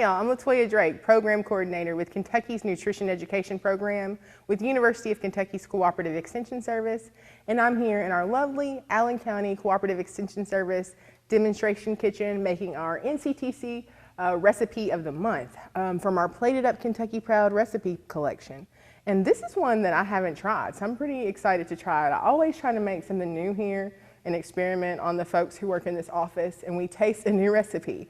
y'all, I'm Latoya Drake, Program Coordinator with Kentucky's Nutrition Education Program with University of Kentucky's Cooperative Extension Service, and I'm here in our lovely Allen County Cooperative Extension Service demonstration kitchen making our NCTC recipe of the month from our Plated Up Kentucky Proud recipe collection. And this is one that I haven't tried, so I'm pretty excited to try it. I always try to make something new here and experiment on the folks who work in this office, and we taste a new recipe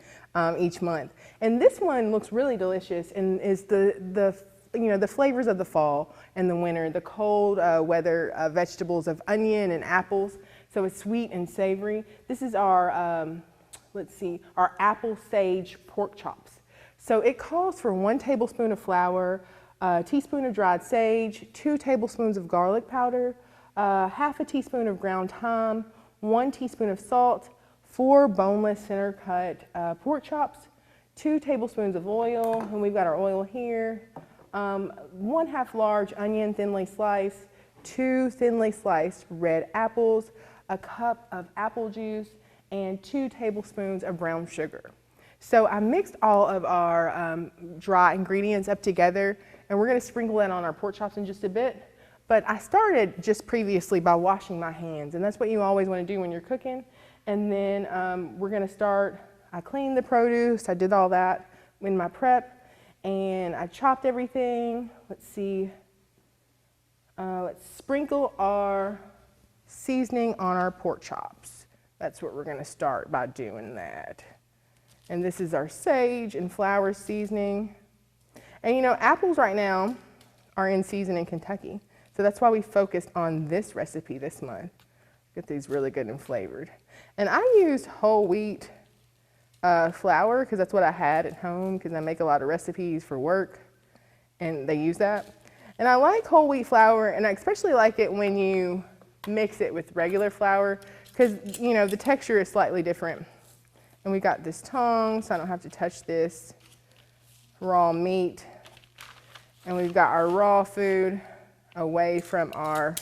each month. And this one looks really delicious and is the flavors of the fall and the winter, the cold weather vegetables of onion and apples. So it's sweet and savory. This is our, our apple sage pork chops. So it calls for 1 tablespoon of flour, a teaspoon of dried sage, 2 tablespoons of garlic powder, half a teaspoon of ground thyme, 1 teaspoon of salt, 4 boneless center cut pork chops, 2 tablespoons of oil, and we've got our oil here, 1/2 large onion thinly sliced, 2 thinly sliced red apples, a cup of apple juice, and 2 tablespoons of brown sugar. So I mixed all of our dry ingredients up together, and we're going to sprinkle that on our pork chops in just a bit. But I started just previously by washing my hands, and that's what you always want to do when you're cooking. And then we're going to start, I cleaned the produce, I did all that in my prep, and I chopped everything. Let's see, let's sprinkle our seasoning on our pork chops. That's what we're going to start by doing that. And this is our sage and flour seasoning. And you know, apples right now are in season in Kentucky. So that's why we focused on this recipe this month. Get these really good and flavored. And I used whole wheat flour because that's what I had at home because I make a lot of recipes for work and they use that. And I like whole wheat flour, and I especially like it when you mix it with regular flour because, you know, the texture is slightly different. And we got this tongue so I don't have to touch this raw meat. And we've got our raw food away from our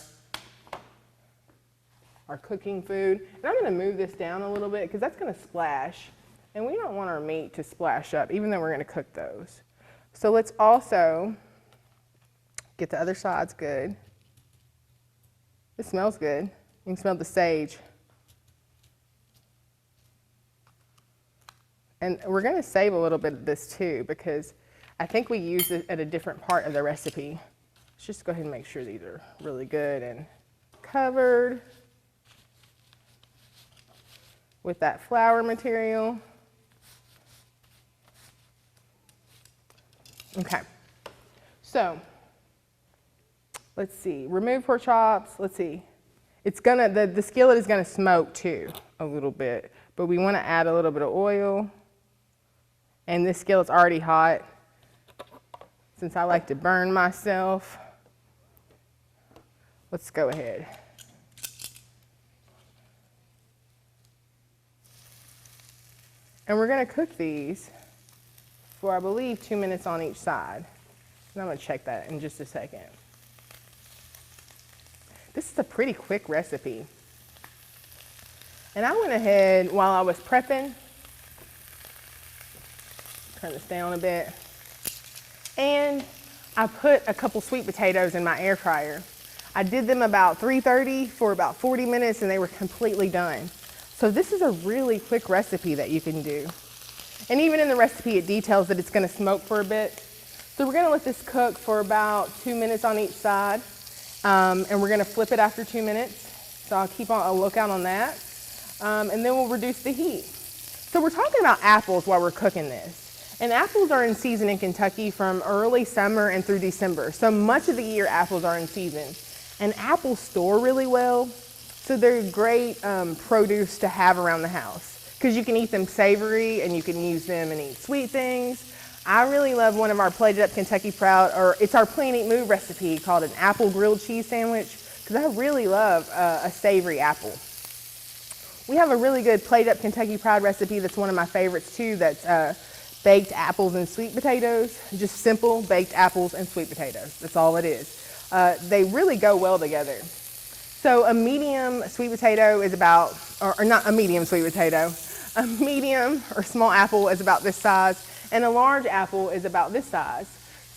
cooking food. And I'm going to move this down a little bit because that's going to splash. And we don't want our meat to splash up, even though we're going to cook those. So let's also get the other sides good. It smells good. You can smell the sage. And we're going to save a little bit of this too because I think we use it at a different part of the recipe. Let's just go ahead and make sure these are really good and covered with that flour material. Okay, so let's see, remove pork chops, let's see. It's gonna, the skillet is gonna smoke too a little bit, but we wanna add a little bit of oil, and this skillet's already hot. Since I like to burn myself, let's go ahead. And we're going to cook these for, I believe, 2 minutes on each side. And I'm going to check that in just a second. This is a pretty quick recipe. And I went ahead while I was prepping, turn this down a bit, and I put a couple sweet potatoes in my air fryer. I did them about 330 for about 40 minutes and they were completely done. So this is a really quick recipe that you can do. And even in the recipe it details that it's going to smoke for a bit. So we're going to let this cook for about 2 minutes on each side. And we're going to flip it after 2 minutes. So I'll keep on a lookout on that. And then we'll reduce the heat. So we're talking about apples while we're cooking this. And apples are in season in Kentucky from early summer and through December. So much of the year apples are in season. And apples store really well. So they're great produce to have around the house. Because you can eat them savory and you can use them and eat sweet things. I really love one of our Plated Up Kentucky Proud, or it's our Plan Eat Move recipe called an apple grilled cheese sandwich. Because I really love a savory apple. We have a really good Plated Up Kentucky Proud recipe that's one of my favorites too. That's baked apples and sweet potatoes, just simple baked apples and sweet potatoes. That's all it is. They really go well together. So a medium sweet potato is about, or not a medium sweet potato, a medium or small apple is about this size, and a large apple is about this size.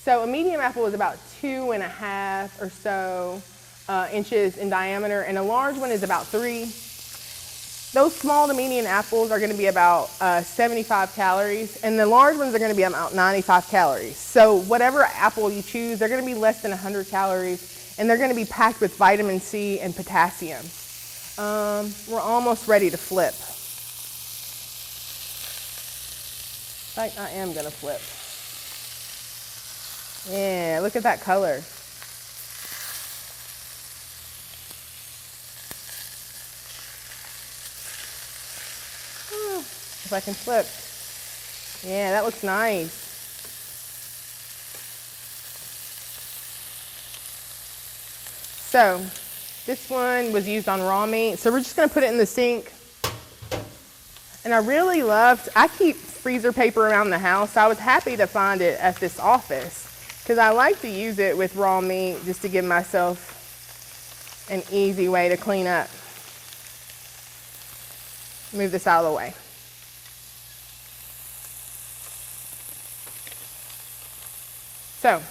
So a medium apple is about 2.5 or so inches in diameter, and a large one is about 3. Those small to medium apples are going to be about 75 calories, and the large ones are going to be about 95 calories. So whatever apple you choose, they're going to be less than 100 calories, and they're going to be packed with vitamin C and potassium. We're almost ready to flip. In fact, I am going to flip. Yeah, look at that color. If I can flip. Yeah, that looks nice. So, this one was used on raw meat. So we're just gonna put it in the sink. And I keep freezer paper around the house. So I was happy to find it at this office because I like to use it with raw meat just to give myself an easy way to clean up. Move this out of the way. So,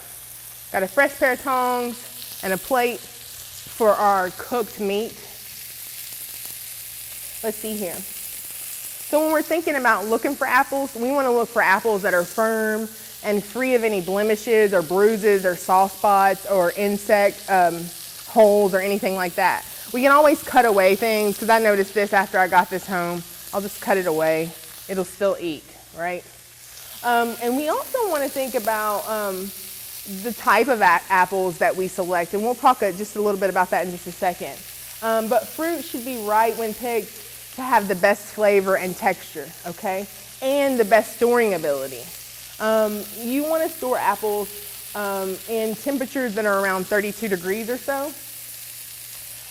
got a fresh pair of tongs and a plate for our cooked meat. Let's see here. So when we're thinking about looking for apples, we want to look for apples that are firm and free of any blemishes or bruises or soft spots or insect holes or anything like that. We can always cut away things, because I noticed this after I got this home. I'll just cut it away. It'll still eat, right? And we also want to think about the type of apples that we select, and we'll talk just a little bit about that in just a second. But fruit should be right when picked to have the best flavor and texture, okay? And the best storing ability. You want to store apples in temperatures that are around 32 degrees or so.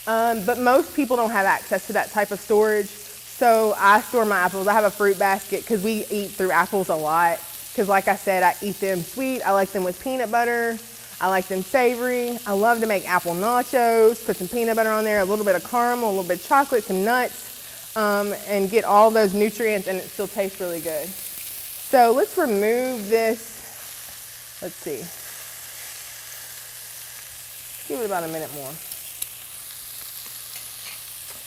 But most people don't have access to that type of storage. So I store my apples. I have a fruit basket because we eat through apples a lot. Because like I said, I eat them sweet. I like them with peanut butter. I like them savory. I love to make apple nachos, put some peanut butter on there, a little bit of caramel, a little bit of chocolate, some nuts, and get all those nutrients, and it still tastes really good. So let's remove this. Let's see. Give it about a minute more.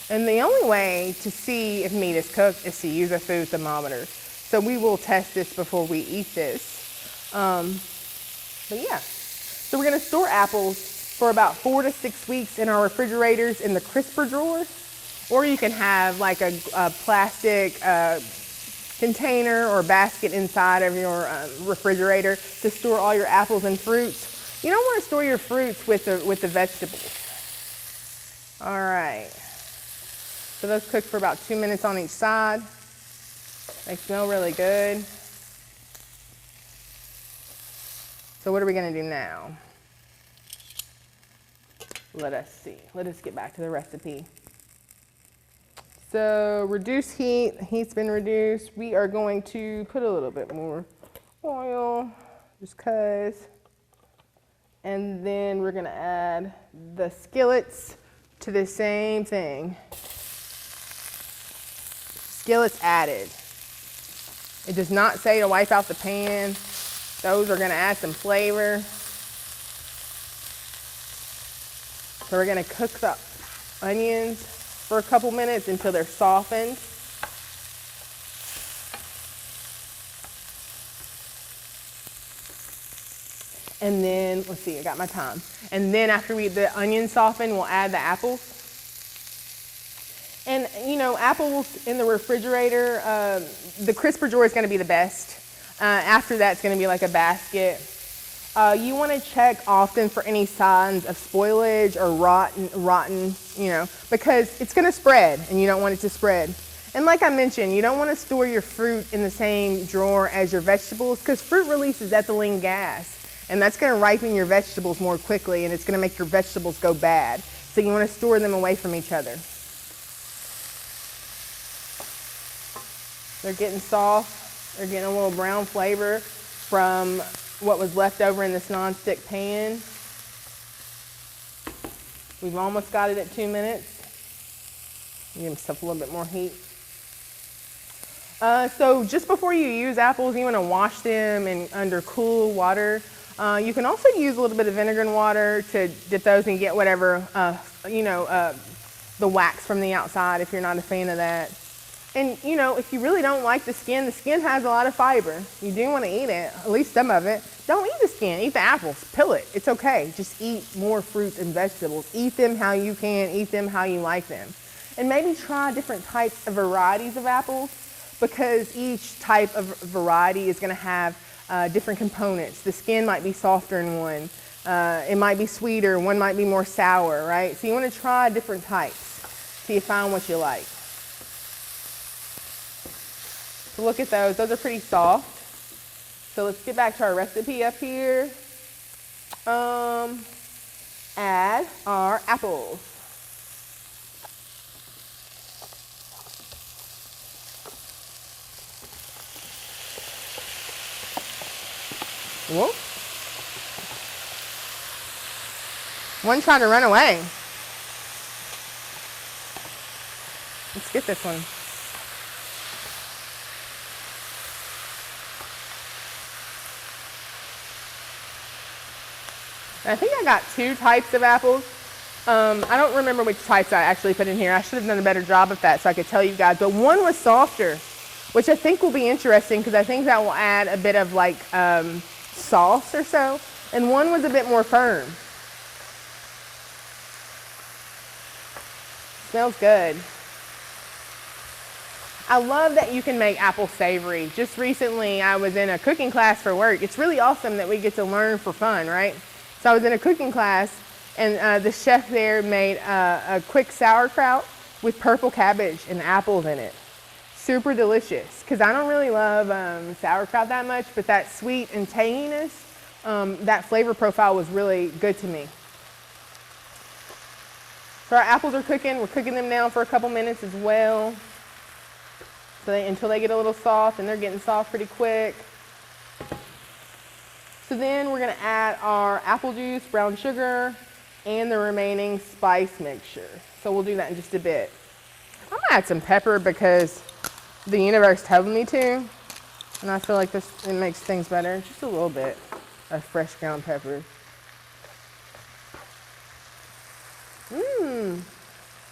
And the only way to see if meat is cooked is to use a food thermometer. So we will test this before we eat this. But yeah, so we're gonna store apples for about 4 to 6 weeks in our refrigerators in the crisper drawer. Or you can have like a plastic container or basket inside of your refrigerator to store all your apples and fruits. You don't wanna store your fruits with the vegetables. All right. So those cook for about 2 minutes on each side. They smell really good. So what are we gonna do now? Let us see. Let us get back to the recipe. So reduce heat. Heat's been reduced. We are going to put a little bit more oil, just cause. And then we're gonna add the skillets to the same thing. Skillets added. It does not say to wipe out the pan. Those are gonna add some flavor. So we're gonna cook the onions for a couple minutes until they're softened. And then, let's see, I got my time. And then after the onions soften, we'll add the apples. And you know, apples in the refrigerator, the crisper drawer is gonna be the best. After that, it's gonna be like a basket. You wanna check often for any signs of spoilage or rotten, you know, because it's gonna spread and you don't want it to spread. And like I mentioned, you don't wanna store your fruit in the same drawer as your vegetables because fruit releases ethylene gas. And that's gonna ripen your vegetables more quickly and it's gonna make your vegetables go bad. So you wanna store them away from each other. They're getting soft. They're getting a little brown flavor from what was left over in this nonstick pan. We've almost got it at 2 minutes. Give myself a little bit more heat. So just before you use apples, you want to wash them in under cool water. You can also use a little bit of vinegar and water to dip those and get whatever, the wax from the outside if you're not a fan of that. And if you really don't like the skin has a lot of fiber. You do want to eat it, at least some of it. Don't eat the skin, eat the apples, peel it, it's okay. Just eat more fruits and vegetables. Eat them how you can, eat them how you like them. And maybe try different types of varieties of apples, because each type of variety is going to have different components. The skin might be softer in one, it might be sweeter, one might be more sour, right? So you want to try different types till you find what you like. So look at those are pretty soft. So let's get back to our recipe up here. Add our apples. Whoa. One trying to run away. Let's get this one. I think I got 2 types of apples. I don't remember which types I actually put in here. I should have done a better job of that so I could tell you guys. But one was softer, which I think will be interesting because I think that will add a bit of like sauce or so. And one was a bit more firm. Smells good. I love that you can make apples savory. Just recently I was in a cooking class for work. It's really awesome that we get to learn for fun, right? So I was in a cooking class and the chef there made a quick sauerkraut with purple cabbage and apples in it. Super delicious, because I don't really love sauerkraut that much, but that sweet and tanginess, that flavor profile was really good to me. So our apples are cooking. We're cooking them now for a couple minutes as well, so until they get a little soft, and they're getting soft pretty quick. So then we're going to add our apple juice, brown sugar, and the remaining spice mixture. So we'll do that in just a bit. I'm going to add some pepper because the universe told me to, and I feel like it makes things better. Just a little bit of fresh ground pepper.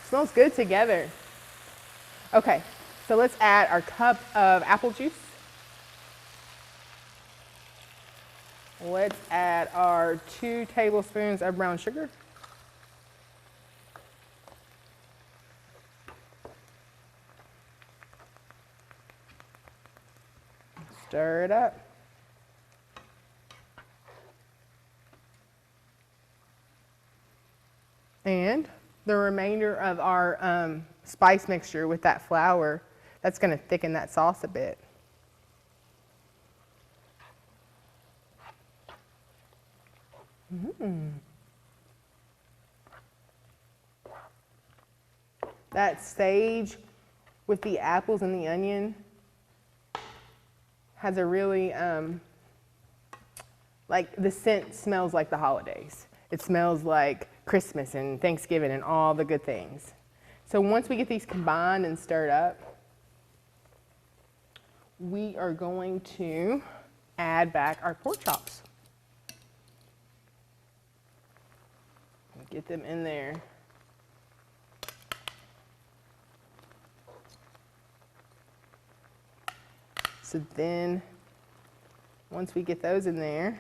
Smells good together. Okay, so let's add our cup of apple juice. Let's add our 2 tablespoons of brown sugar. Stir it up. And the remainder of our spice mixture with that flour, that's going to thicken that sauce a bit. That sage with the apples and the onion has a really, like the scent smells like the holidays. It smells like Christmas and Thanksgiving and all the good things. So once we get these combined and stirred up, we are going to add back our pork chops. Get them in there. So then, once we get those in there,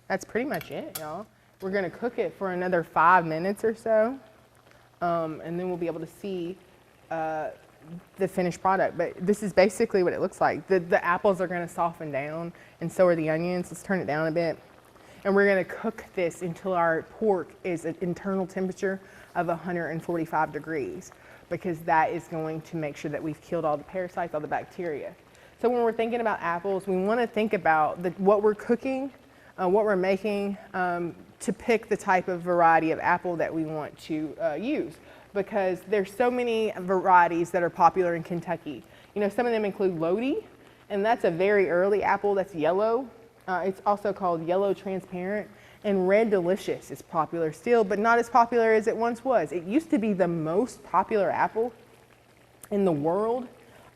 that's pretty much it, y'all. We're gonna cook it for another 5 minutes or so, and then we'll be able to see the finished product. But this is basically what it looks like. The apples are gonna soften down, and so are the onions. Let's turn it down a bit. And we're gonna cook this until our pork is at internal temperature of 145 degrees, because that is going to make sure that we've killed all the parasites, all the bacteria. So when we're thinking about apples, we wanna think about what we're cooking, what we're making, to pick the type of variety of apple that we want to use. Because there's so many varieties that are popular in Kentucky. You know, some of them include Lodi, and that's a very early apple that's yellow. It's also called yellow transparent, And Red Delicious is popular still, but not as popular as it once was. It used to be the most popular apple in the world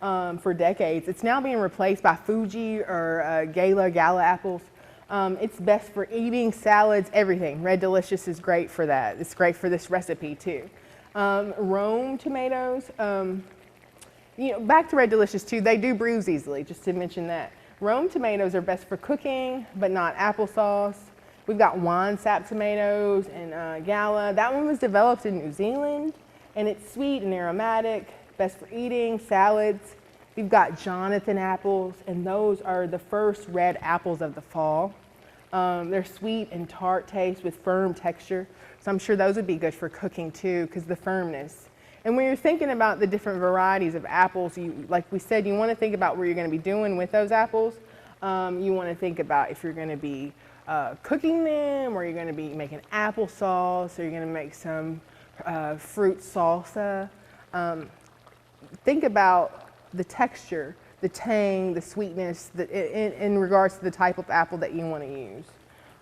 for decades. It's now being replaced by Fuji or Gala apples. It's best for eating, salads, everything. Red Delicious is great for that. It's great for this recipe too. Rome tomatoes, back to Red Delicious too, they do bruise easily, just to mention that. Rome tomatoes are best for cooking, but not applesauce. We've got wine sap tomatoes and Gala. That one was developed in New Zealand, and it's sweet and aromatic, best for eating, salads. We've got Jonathan apples, and those are the first red apples of the fall. They're sweet and tart taste with firm texture, so I'm sure those would be good for cooking too, because the firmness. And when you're thinking about the different varieties of apples, like we said, you want to think about what you're going to be doing with those apples. You want to think about if you're going to be cooking them, or you're going to be making applesauce, or you're going to make some fruit salsa. Think about the texture, the tang, the sweetness in regards to the type of apple that you want to use.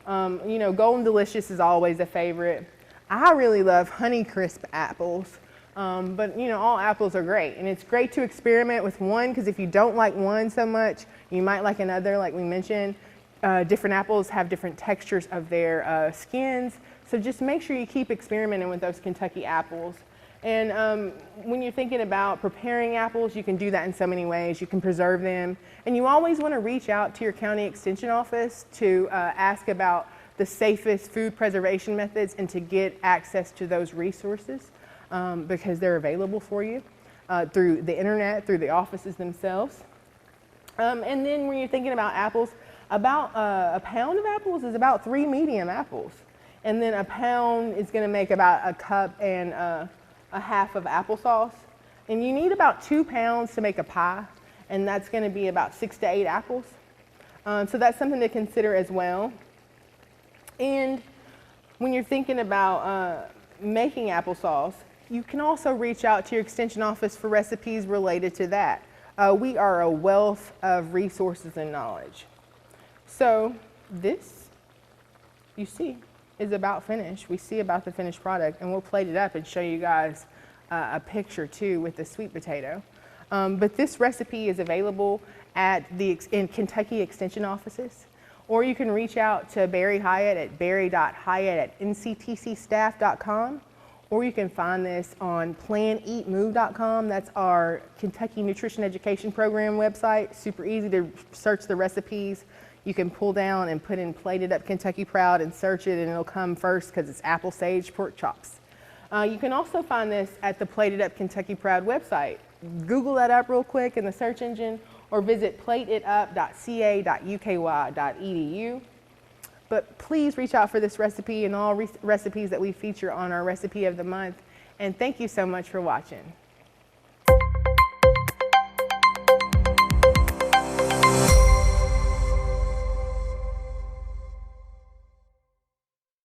Golden Delicious is always a favorite. I really love Honeycrisp apples. But all apples are great, and it's great to experiment with one, because if you don't like one so much, you might like another. Like we mentioned, different apples have different textures of their skins, so just make sure you keep experimenting with those Kentucky apples. And when you're thinking about preparing apples, you can do that in so many ways. You can preserve them, and you always want to reach out to your county extension office to ask about the safest food preservation methods and to get access to those resources. Because they're available for you through the internet, through the offices themselves. And then when you're thinking about apples, about a pound of apples is about 3 medium apples. And then a pound is going to make about a cup and a half of applesauce. And you need about 2 pounds to make a pie, and that's going to be about 6 to 8 apples. So that's something to consider as well. And when you're thinking about making applesauce, you can also reach out to your extension office for recipes related to that. We are a wealth of resources and knowledge. So this, you see, is about finished. We see about the finished product, and we'll plate it up and show you guys a picture too with the sweet potato. But this recipe is available in Kentucky extension offices, or you can reach out to Barry Hyatt at barry.hyatt@nctcstaff.com. Or you can find this on planeatmove.com. That's our Kentucky Nutrition Education Program website. Super easy to search the recipes. You can pull down and put in Plated Up Kentucky Proud and search it, and it'll come first because it's apple sage pork chops. You can also find this at the Plated Up Kentucky Proud website. Google that up real quick in the search engine, or visit plateitup.ca.uky.edu. But please reach out for this recipe and all recipes that we feature on our Recipe of the Month. And thank you so much for watching.